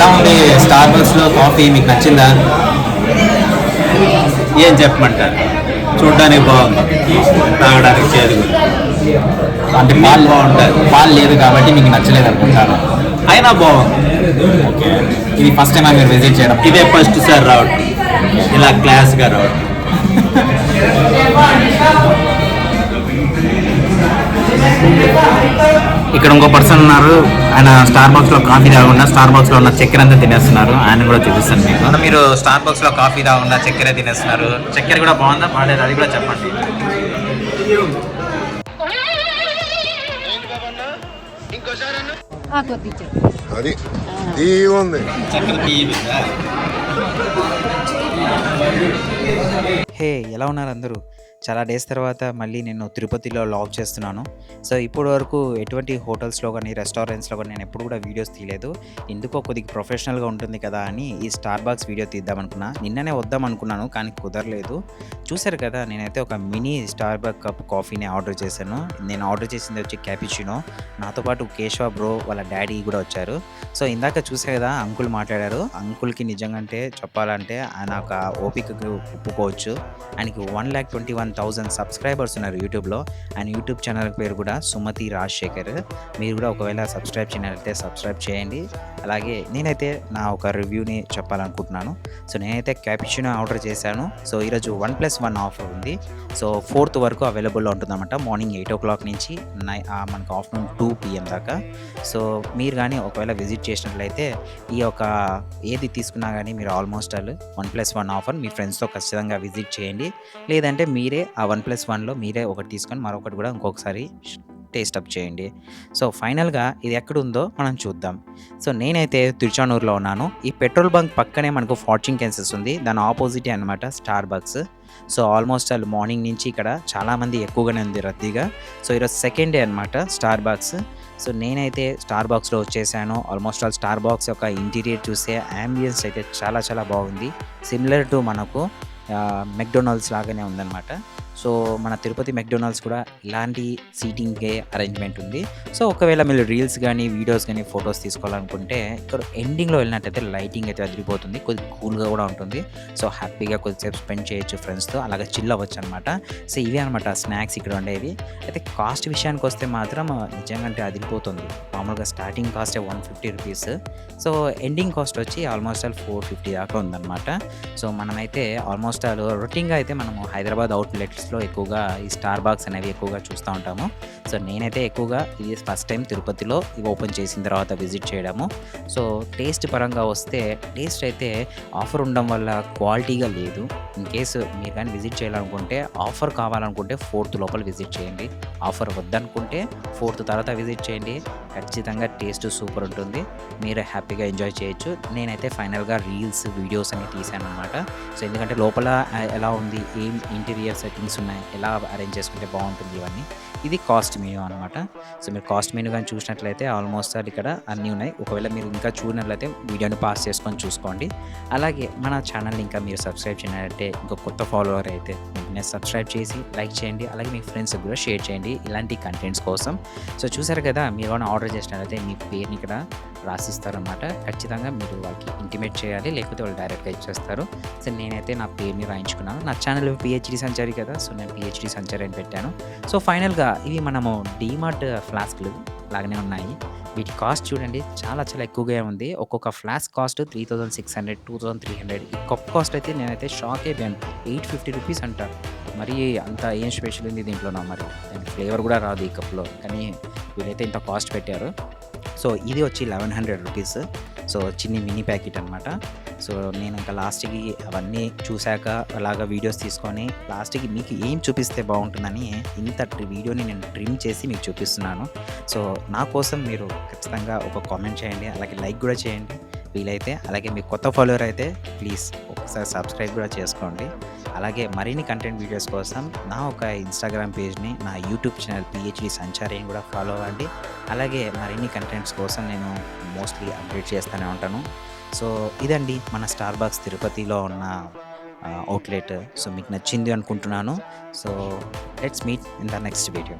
ఎలా ఉంది star బక్స్లో coffee మీకు నచ్చిందా? ఏం చెప్పమంటారు? చూడడానికి బాగుంది, తాగడానికి చేదు అంటే పాలు బాగుంటుంది. పాలు లేదు కాబట్టి మీకు నచ్చలేదు అనుకుంటాను, అయినా బాగుంది. ఇది ఫస్ట్ టైం మీరు విజిట్ చేయడం? ఇదే ఫస్ట్ సార్ రావడం, ఇలా క్లాస్గా రావడం. ఇక్కడ ఇంకో పర్సన్ ఉన్నారు, ఆయన స్టార్ బాక్స్లో కాఫీ తాగకుండా స్టార్ బాక్స్లో ఉన్న చక్కెర అంతా తినేస్తున్నారు. ఆయన కూడా చూపిస్తాను మీకు. మీరు స్టార్ బాక్స్లో కాఫీ తాగకుండా చక్కెర తినేస్తున్నారు. చక్కెర కూడా బాగుందా బాగాలేదు అది కూడా చెప్పండి. అది తీగుంది. చక్కెర తీయదా? హే, ఎలా ఉన్నారు అందరూ? చాలా డేస్ తర్వాత మళ్ళీ నేను తిరుపతిలో లాగ్ చేస్తున్నాను. సో ఇప్పటి వరకు ఎటువంటి హోటల్స్లో కానీ రెస్టారెంట్స్లో కానీ నేను ఎప్పుడు కూడా వీడియోస్ తీయలేదు. ఎందుకో కొద్దిగా ప్రొఫెషనల్గా ఉంటుంది కదా అని ఈ స్టార్ బాక్స్ వీడియో తీద్దామనుకున్నా. నిన్ననే వద్దాం అనుకున్నాను కానీ కుదరలేదు. చూశారు కదా, నేనైతే ఒక మినీ స్టార్ బాక్ కప్ కాఫీని ఆర్డర్ చేశాను. నేను ఆర్డర్ చేసింది వచ్చి క్యాపిచినో. నాతో పాటు కేశవ బ్రో వాళ్ళ డాడీ కూడా వచ్చారు. సో ఇందాక చూసే కదా అంకుల్ మాట్లాడారు. అంకుల్కి నిజంగా అంటే చెప్పాలంటే ఆయన ఒక ఓపికకు ఒప్పుకోవచ్చు. ఆయనకి 1,21,000 సబ్స్క్రైబర్స్ ఉన్నారు యూట్యూబ్లో. ఆయన యూట్యూబ్ ఛానల్ పేరు కూడా సుమతి రాజశేఖర్. మీరు కూడా ఒకవేళ సబ్స్క్రైబ్ చేయనట్లయితే సబ్స్క్రైబ్ చేయండి. అలాగే నేనైతే నా ఒక రివ్యూని చెప్పాలనుకుంటున్నాను. సో నేనైతే క్యాపిచినో ఆర్డర్ చేశాను. సో ఈరోజు 1+1 ఆఫర్ ఉంది. సో 4th వరకు అవైలబుల్లో ఉంటుందన్నమాట. మార్నింగ్ 8 o'clock నుంచి మనకు ఆఫ్టర్నూన్ 2 PM దాకా. సో మీరు కానీ ఒకవేళ విజిట్ చేసినట్లయితే ఈ యొక్క ఏది తీసుకున్నా కానీ మీరు ఆల్మోస్ట్ ఆల్ 1+1 ఆఫర్ మీ ఫ్రెండ్స్తో ఖచ్చితంగా విజిట్ చేయండి. లేదంటే మీరే ఆ 1+1లో మీరే ఒకటి తీసుకొని మరొకటి కూడా ఇంకొకసారి టేస్ట్ అప్ చేయండి. సో ఫైనల్గా ఇది ఎక్కడుందో మనం చూద్దాం. సో నేనైతే తిరుచానూరులో ఉన్నాను. ఈ పెట్రోల్ బంక్ పక్కనే మనకు ఫార్చ్యూన్ కెన్సెస్ ఉంది, దాని ఆపోజిటే అనమాట star box. So almost all morning నుంచి ఇక్కడ చాలామంది ఎక్కువగానే ఉంది రద్దీగా. సో ఈరోజు సెకండ్ డే అనమాట స్టార్ బాక్స్. సో నేనైతే స్టార్ బాక్స్లో వచ్చేసాను. ఆల్మోస్ట్ ఆల్ స్టార్ బాక్స్ యొక్క ఇంటీరియర్ చూస్తే యాంబియన్స్ అయితే చాలా చాలా బాగుంది. సిమిలర్ టు మనకు మెక్డొనాల్డ్స్ లాగానే ఉందన్నమాట. సో మన తిరుపతి మెక్డొనాల్డ్స్ కూడా ఇలాంటి సీటింగ్కే అరేంజ్మెంట్ ఉంది. సో ఒకవేళ మీరు రీల్స్ కానీ వీడియోస్ కానీ ఫొటోస్ తీసుకోవాలనుకుంటే ఇక్కడ ఎండింగ్లో వెళ్ళినట్టయితే లైటింగ్ అయితే అదిరిపోతుంది, కొద్దిగా కూల్గా కూడా ఉంటుంది. సో హ్యాపీగా కొద్దిసేపు స్పెండ్ చేయొచ్చు ఫ్రెండ్స్తో, అలాగే చిల్ అవ్వచ్చు అనమాట. సో ఇవే అనమాట స్నాక్స్ ఇక్కడ ఉండేవి. అయితే కాస్ట్ విషయానికి వస్తే మాత్రం నిజంగా అంటే అదిరిపోతుంది. మామూలుగా స్టార్టింగ్ కాస్టే 150 రూపీస్. సో ఎండింగ్ కాస్ట్ వచ్చి ఆల్మోస్ట్ ఆల్ 450 దాకా ఉందన్నమాట. సో మనమైతే ఆల్మోస్ట్ ఆల్ రొటీన్గా అయితే మనము హైదరాబాద్ అవుట్లెట్స్లో ఎక్కువగా ఈ స్టార్ బాక్స్ అనేవి ఎక్కువగా చూస్తూ ఉంటాము. సో నేనైతే ఎక్కువగా ఇది ఫస్ట్ టైం తిరుపతిలో ఇవి ఓపెన్ చేసిన తర్వాత విజిట్ చేయడము. సో టేస్ట్ పరంగా వస్తే టేస్ట్ అయితే ఆఫర్ ఉండడం వల్ల క్వాలిటీగా లేదు. ఇన్ కేసు మీరు కానీ విజిట్ చేయాలనుకుంటే ఆఫర్ కావాలనుకుంటే 4th లోపల విజిట్ చేయండి. ఆఫర్ వద్దనుకుంటే 4th తర్వాత విజిట్ చేయండి. ఖచ్చితంగా టేస్ట్ సూపర్ ఉంటుంది, మీరు హ్యాపీగా ఎంజాయ్ చేయొచ్చు. నేనైతే ఫైనల్గా రీల్స్ వీడియోస్ అనేవి తీసాను అనమాట. సో ఎందుకంటే లోపల ఎలా ఉంది, ఏం ఇంటీరియర్ సెట్టింగ్స్ ఉన్నాయి, ఎలా అరేంజ్ చేసుకుంటే బాగుంటుంది, ఇవన్నీ ఇది కాస్ట్ మెనూ అనమాట. సో మీరు కాస్ట్ మెనూ కానీ చూసినట్లయితే ఆల్మోస్ట్ ఆల్ ఇక్కడ అన్నీ ఉన్నాయి. ఒకవేళ మీరు ఇంకా చూడనట్లయితే వీడియోని పాస్ చేసుకొని చూసుకోండి. అలాగే మన ఛానల్ని ఇంకా మీరు సబ్స్క్రైబ్ చేయనట్లయితే ఇంకో కొత్త ఫాలోవర్ అయితే వెంటనే సబ్స్క్రైబ్ చేసి లైక్ చేయండి. అలాగే మీ ఫ్రెండ్స్కి కూడా షేర్ చేయండి ఇలాంటి కంటెంట్స్ కోసం. సో చూసారు కదా, మీరు ఏమైనా ఆర్డర్ చేసినట్లయితే మీ పేరుని ఇక్కడ రాసిస్తారనమాట. ఖచ్చితంగా మీరు వాళ్ళకి ఇంటిమేట్ చేయాలి, లేకపోతే వాళ్ళు డైరెక్ట్గా ఇచ్చేస్తారు. సో నేనైతే నా పేరుని రాయించుకున్నాను. నా ఛానల్ PhD సంచారి కదా, సో నేను PhD సంచారి అని పెట్టాను. సో ఫైనల్గా ఇవి మనము డీమార్ట్ ఫ్లాస్క్లు లాగానే ఉన్నాయి. వీటి కాస్ట్ చూడండి చాలా చాలా ఎక్కువగా ఉంది. ఒక్కొక్క ఫ్లాస్క్ కాస్ట్ 3,600, 2,300. ఈ కప్ కాస్ట్ అయితే నేనైతే షాక్ అయిపోయాను. 850 రూపీస్ అంట. మరి అంత ఏం స్పెషల్ ఉంది దీంట్లోనా? మరి దాని ఫ్లేవర్ కూడా రాదు ఈ కప్లో, కానీ వీళ్ళైతే ఇంత కాస్ట్ పెట్టారు. సో ఇది వచ్చి 1,100 రూపీస్. సో చిన్ని మినీ ప్యాకెట్ అనమాట. సో నేను ఇంకా లాస్ట్కి అవన్నీ చూశాక అలాగా వీడియోస్ తీసుకొని లాస్ట్కి మీకు ఏం చూపిస్తే బాగుంటుందని ఇంత వీడియోని నేను ట్రిమ్ చేసి మీకు చూపిస్తున్నాను. సో నా కోసం మీరు ఖచ్చితంగా ఒక కామెంట్ చేయండి, అలాగే లైక్ కూడా చేయండి వీలైతే. అలాగే మీకు కొత్త ఫాలోవర్ అయితే ప్లీజ్ ఒకసారి సబ్స్క్రైబ్ కూడా చేసుకోండి. అలాగే మరిన్ని కంటెంట్ వీడియోస్ కోసం నా ఒక ఇన్స్టాగ్రామ్ పేజ్ని, నా యూట్యూబ్ ఛానల్ PhD సంచారిని కూడా ఫాలో అవ్వండి. అలాగే మరిన్ని కంటెంట్స్ కోసం నేను మోస్ట్లీ అప్డేట్ చేస్తూనే ఉంటాను. సో ఇదండి మన స్టార్ బాక్స్ తిరుపతిలో ఉన్న అవుట్లెట్. సో మీకు నచ్చింది అనుకుంటున్నాను. So let's meet in the next video.